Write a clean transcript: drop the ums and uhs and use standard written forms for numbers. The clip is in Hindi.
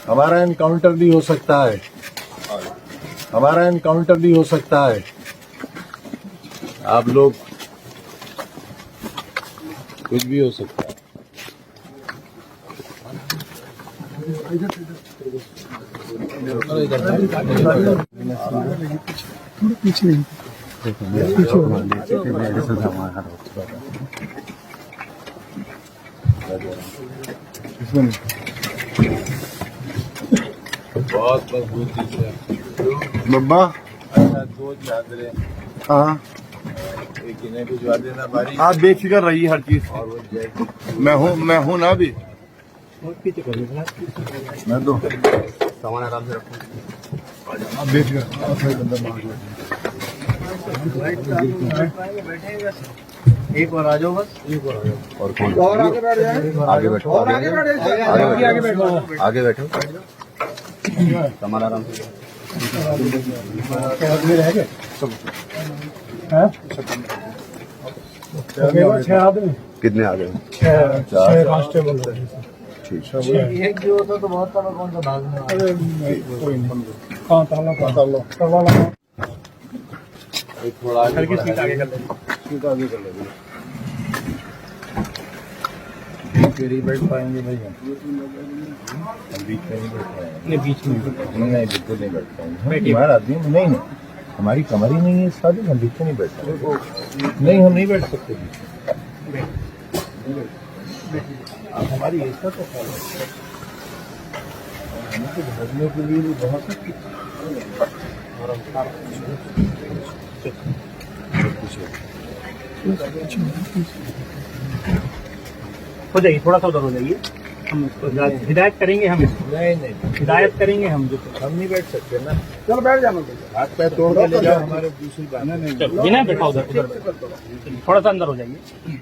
हमारा एनकाउंटर भी हो सकता है, हमारा एनकाउंटर भी हो सकता है। आप लोग कुछ भी हो सकता है। बहुत मजबूती से बब्बा। दो चादरें, हाँ, एक इन्हें भिजवा देना बारी। आप बेफिक्र रहिए हर चीज। और वो जैकेट मैं हूँ ना अभी। मैं दो सामान आराम से रखो। आप बेफिक्र। एक बार आ जाओ बस, एक बार आ जाओ। और कौन और आगे बैठ जाए, आगे बैठो, आगे बैठो, आगे बैठो। सामान आराम से। कितने आ गए? 6 कांस्टेबल। ठीक एक जो होता तो बहुत था, कौन सा भागने वाला। कहाँ ताला एक थोड़ा आगे आगे कर लेंगे। सीट आगे कर लेंगे। केरी बैठ पाएंगे भाई हम बीच में नहीं बैठ पाएंगे। नहीं बीच में नहीं बिल्कुल नहीं बैठ पाएंगे। हमारा आदमी नहीं हमारी कमर ही नहीं है सारी, हम बीच में नहीं बैठ पाएंगे। नहीं हम नहीं बैठ सकते बीच में। आप हमारी ऐसा तो हमें तो भरने के लिए भी बहुत हो जाइए, थोड़ा सा उधर हो जाइए। हम इसको हिदायत करेंगे, हम इसको नहीं हिदायत करेंगे हम जो। हम नहीं बैठ सकते ना। चलो बैठ जाना, हाथ पैर तोड़ के ले जाओ हमारे दूसरी बात। बिना बैठा उधर, थोड़ा सा अंदर हो जाइए।